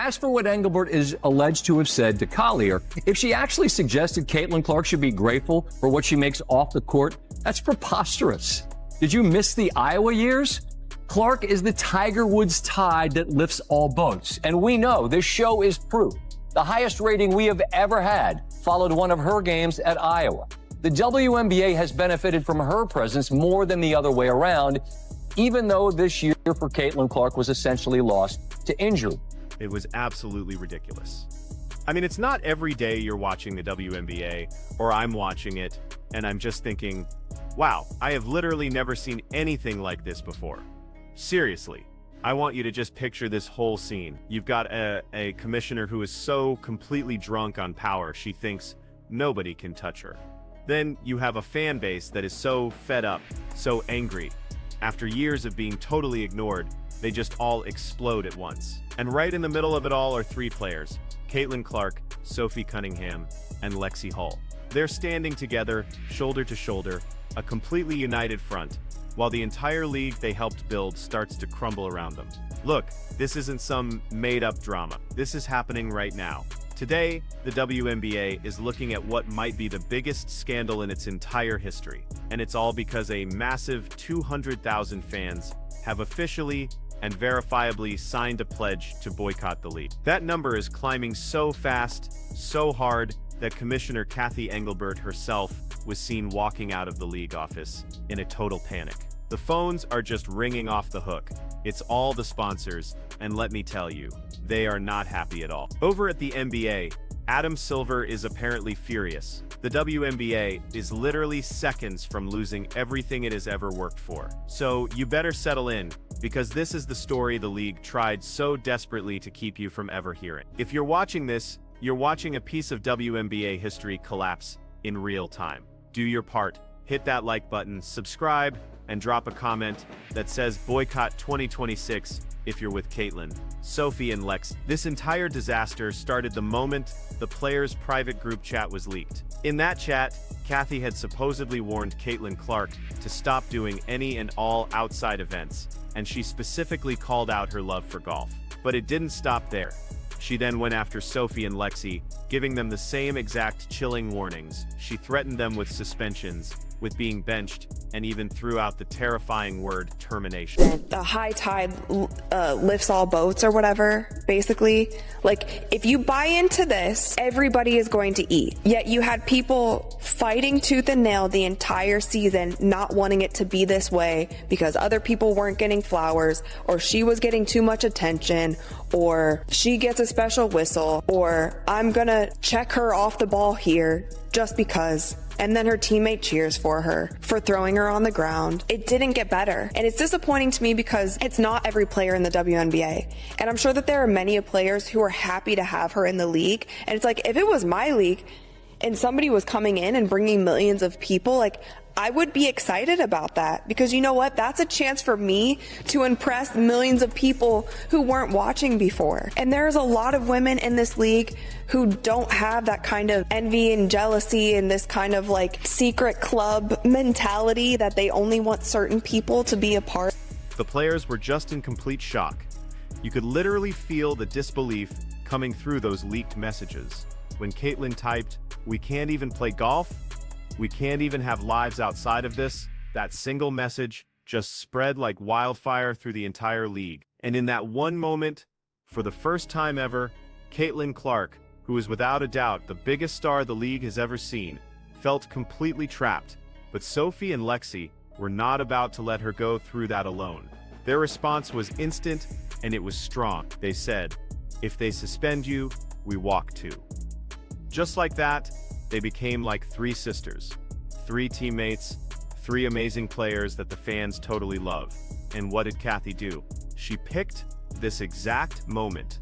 as for what Engelbert is alleged to have said to Collier, if she actually suggested Caitlin Clark should be grateful for what she makes off the court, that's preposterous. Did you miss the Iowa years? Clark is the Tiger Woods tide that lifts all boats. And we know this show is proof. The highest rating we have ever had followed one of her games at Iowa. The WNBA has benefited from her presence more than the other way around, even though this year for Caitlin Clark was essentially lost to injury. It was absolutely ridiculous. I mean, it's not every day you're watching the WNBA, or I'm watching it, and I'm just thinking, wow, I have literally never seen anything like this before. Seriously, I want you to just picture this whole scene. You've got a commissioner who is so completely drunk on power, she thinks nobody can touch her. Then you have a fan base that is so fed up, so angry. After years of being totally ignored, they just all explode at once. And right in the middle of it all are three players: Caitlin Clark, Sophie Cunningham, and Lexi Hull. They're standing together, shoulder to shoulder, a completely united front, while the entire league they helped build starts to crumble around them. Look, this isn't some made-up drama. This is happening right now. Today, the WNBA is looking at what might be the biggest scandal in its entire history. And it's all because a massive 200,000 fans have officially and verifiably signed a pledge to boycott the league. That number is climbing so fast, so hard, that Commissioner Cathy Engelbert herself was seen walking out of the league office in a total panic. The phones are just ringing off the hook. It's all the sponsors, and let me tell you, they are not happy at all. Over at the NBA, Adam Silver is apparently furious. The WNBA is literally seconds from losing everything it has ever worked for. So you better settle in, because this is the story the league tried so desperately to keep you from ever hearing. If you're watching this, you're watching a piece of WNBA history collapse in real time. Do your part, hit that like button, subscribe, and drop a comment that says Boycott 2026 if you're with Caitlin, Sophie, and Lex. This entire disaster started the moment the players' private group chat was leaked. In that chat, Cathy had supposedly warned Caitlin Clark to stop doing any and all outside events, and she specifically called out her love for golf. But it didn't stop there. She then went after Sophie and Lexi, giving them the same exact chilling warnings. She threatened them with suspensions, with being benched, and even threw out the terrifying word termination. The high tide lifts all boats or whatever, basically. Like, if you buy into this, everybody is going to eat. Yet you had people fighting tooth and nail the entire season, not wanting it to be this way because other people weren't getting flowers, or she was getting too much attention, or she gets a special whistle, or I'm gonna check her off the ball here just because. And then her teammate cheers for her for throwing her on the ground. It didn't get better. And it's disappointing to me because it's not every player in the WNBA. And I'm sure that there are many players who are happy to have her in the league. And it's like, if it was my league and somebody was coming in and bringing millions of people, like, I would be excited about that, because you know what? That's a chance for me to impress millions of people who weren't watching before. And there's a lot of women in this league who don't have that kind of envy and jealousy and this kind of like secret club mentality that they only want certain people to be a part. The players were just in complete shock. You could literally feel the disbelief coming through those leaked messages. When Caitlin typed, "We can't even play golf? We can't even have lives outside of this," that single message just spread like wildfire through the entire league. And in that one moment, for the first time ever, Caitlin Clark, who is without a doubt the biggest star the league has ever seen, felt completely trapped. But Sophie and Lexi were not about to let her go through that alone. Their response was instant, and it was strong. They said, "If they suspend you, we walk too." Just like that, they became like three sisters, three teammates, three amazing players that the fans totally love. And what did Cathy do? She picked this exact moment,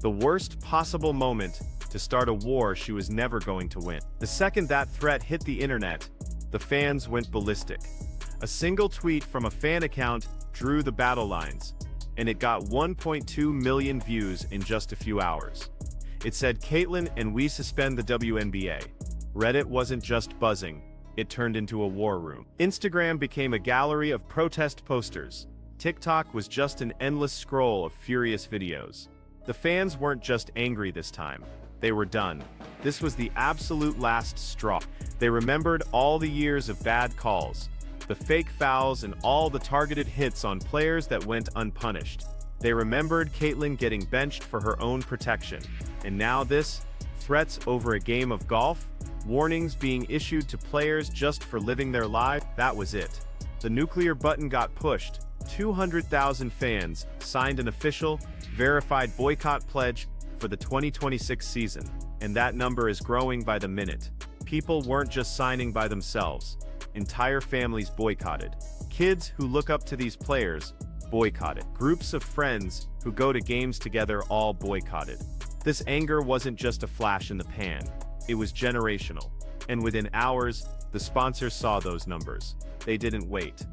the worst possible moment, to start a war she was never going to win. The second that threat hit the internet, the fans went ballistic. A single tweet from a fan account drew the battle lines, and it got 1.2 million views in just a few hours. It said, "Caitlin and we suspend the WNBA." Reddit wasn't just buzzing, it turned into a war room. Instagram became a gallery of protest posters. TikTok was just an endless scroll of furious videos. The fans weren't just angry this time. They were done. This was the absolute last straw. They remembered all the years of bad calls, the fake fouls, and all the targeted hits on players that went unpunished. They remembered Caitlin getting benched for her own protection. And now this, threats over a game of golf, warnings being issued to players just for living their lives, that was it. The nuclear button got pushed. 200,000 fans signed an official, verified boycott pledge for the 2026 season. And that number is growing by the minute. People weren't just signing by themselves. Entire families boycotted. Kids who look up to these players boycotted. Groups of friends who go to games together all boycotted. This anger wasn't just a flash in the pan. It was generational. And within hours, the sponsors saw those numbers. They didn't wait.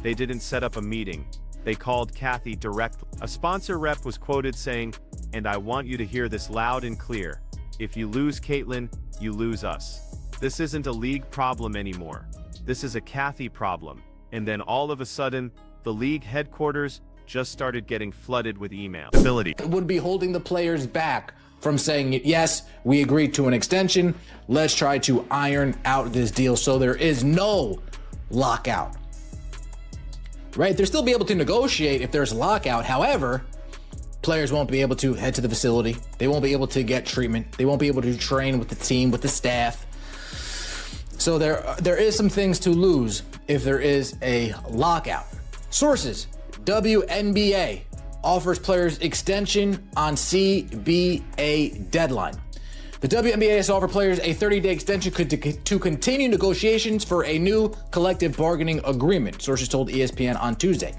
They didn't set up a meeting. They called Kathy directly. A sponsor rep was quoted saying, "And I want you to hear this loud and clear. If you lose Caitlin, you lose us. This isn't a league problem anymore. This is a Kathy problem." And then all of a sudden, the league headquarters just started getting flooded with emails. It would be holding the players back from saying, yes, we agreed to an extension. Let's try to iron out this deal so there is no lockout. Right? They'll still be able to negotiate if there's a lockout. However, players won't be able to head to the facility. They won't be able to get treatment. They won't be able to train with the team, with the staff. So there is some things to lose if there is a lockout. Sources: WNBA offers players extension on CBA deadline. The WNBA has offered players a 30-day extension to continue negotiations for a new collective bargaining agreement, sources told ESPN on Tuesday.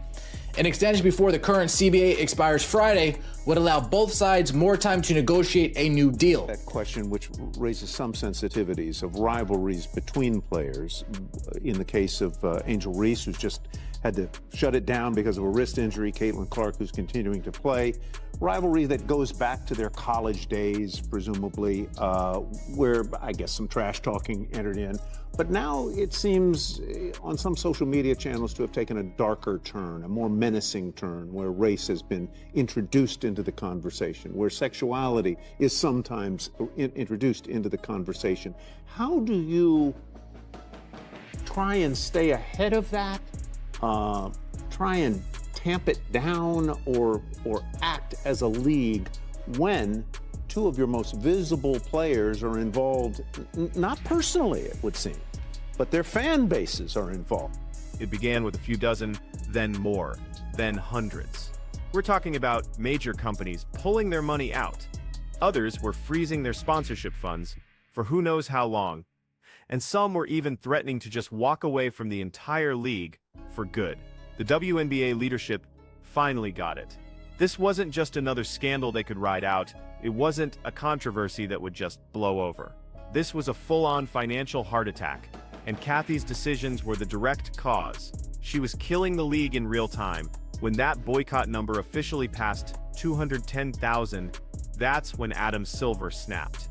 An extension before the current CBA expires Friday would allow both sides more time to negotiate a new deal. That question, which raises some sensitivities of rivalries between players. In the case of Angel Reese, who's just had to shut it down because of a wrist injury, Caitlin Clark, who's continuing to play. Rivalry that goes back to their college days, presumably, where I guess some trash talking entered in. But now it seems on some social media channels to have taken a darker turn, a more menacing turn, where race has been introduced into the conversation, where sexuality is sometimes introduced into the conversation. How do you try and stay ahead of that? Try and tamp it down or act as a league when two of your most visible players are involved, not personally, it would seem, but their fan bases are involved. It began with a few dozen, then more, then hundreds. We're talking about major companies pulling their money out. Others were freezing their sponsorship funds for who knows how long. And some were even threatening to just walk away from the entire league for good. The WNBA leadership finally got it. This wasn't just another scandal they could ride out. It wasn't a controversy that would just blow over. This was a full-on financial heart attack, and Kathy's decisions were the direct cause. She was killing the league in real time. When that boycott number officially passed 210,000, that's when Adam Silver snapped.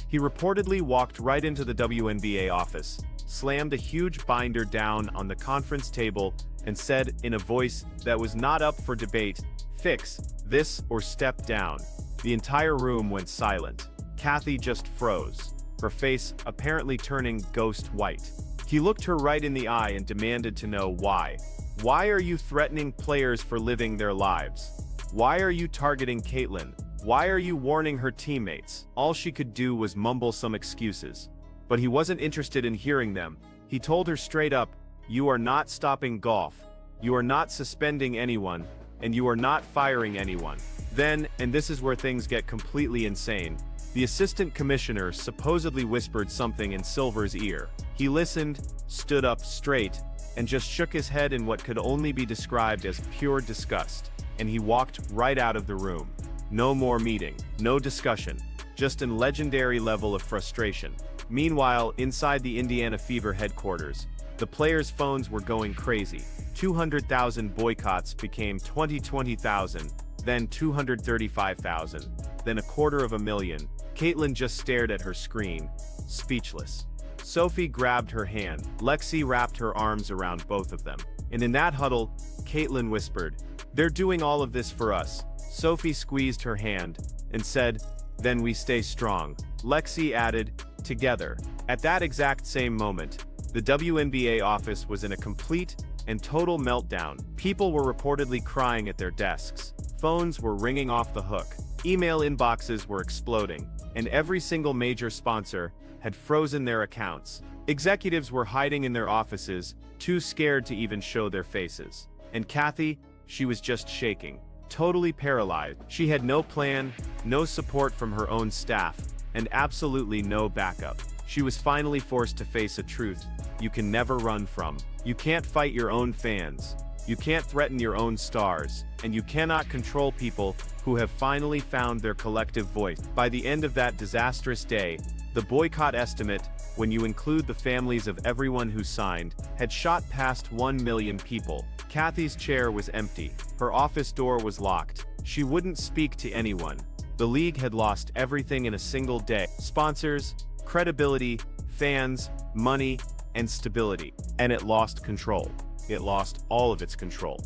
He reportedly walked right into the WNBA office, slammed a huge binder down on the conference table, and said in a voice that was not up for debate, "Fix this or step down." The entire room went silent. Kathy just froze, her face apparently turning ghost white. He looked her right in the eye and demanded to know why. Why are you threatening players for living their lives? Why are you targeting Caitlin? Why are you warning her teammates? All she could do was mumble some excuses. But he wasn't interested in hearing them. He told her straight up, "You are not stopping golf. You are not suspending anyone, and you are not firing anyone." Then, and this is where things get completely insane, the assistant commissioner supposedly whispered something in Silver's ear. He listened, stood up straight, and just shook his head in what could only be described as pure disgust. And he walked right out of the room. No more meeting, no discussion, just a legendary level of frustration. Meanwhile, inside the Indiana Fever headquarters, the players' phones were going crazy. 200,000 boycotts became 20,000, then 235,000, then 250,000. Caitlin just stared at her screen, speechless. Sophie grabbed her hand. Lexi wrapped her arms around both of them. And in that huddle, Caitlin whispered, "They're doing all of this for us, Sophie squeezed her hand and said, "Then we stay strong." Lexi added, "Together." At that exact same moment, the WNBA office was in a complete and total meltdown. People were reportedly crying at their desks. Phones were ringing off the hook. Email inboxes were exploding, and every single major sponsor had frozen their accounts. Executives were hiding in their offices, too scared to even show their faces. And Kathy, she was just shaking, totally paralyzed. She had no plan, no support from her own staff, and absolutely no backup. She was finally forced to face a truth you can never run from. You can't fight your own fans. You can't threaten your own stars, and you cannot control people who have finally found their collective voice. By the end of that disastrous day, the boycott estimate, when you include the families of everyone who signed, had shot past 1 million people. Kathy's chair was empty. Her office door was locked. She wouldn't speak to anyone. The league had lost everything in a single day: sponsors, credibility, fans, money, and stability. And it lost control. It lost all of its control.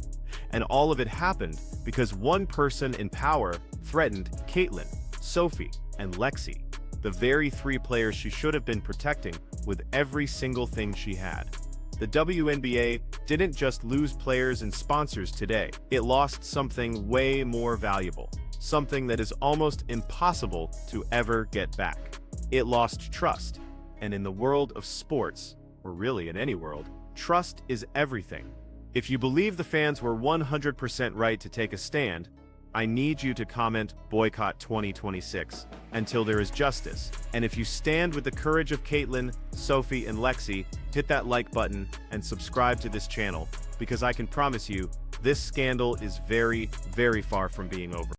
And all of it happened because one person in power threatened Caitlyn, Sophie, and Lexi, the very 3 players she should have been protecting with every single thing she had. The WNBA didn't just lose players and sponsors today. It lost something way more valuable, something that is almost impossible to ever get back. It lost trust. And in the world of sports, or really in any world, trust is everything. If you believe the fans were 100% right to take a stand, I need you to comment Boycott 2026 until there is justice. And if you stand with the courage of Caitlyn, Sophie, and Lexi, hit that like button and subscribe to this channel, because I can promise you, this scandal is very, very far from being over.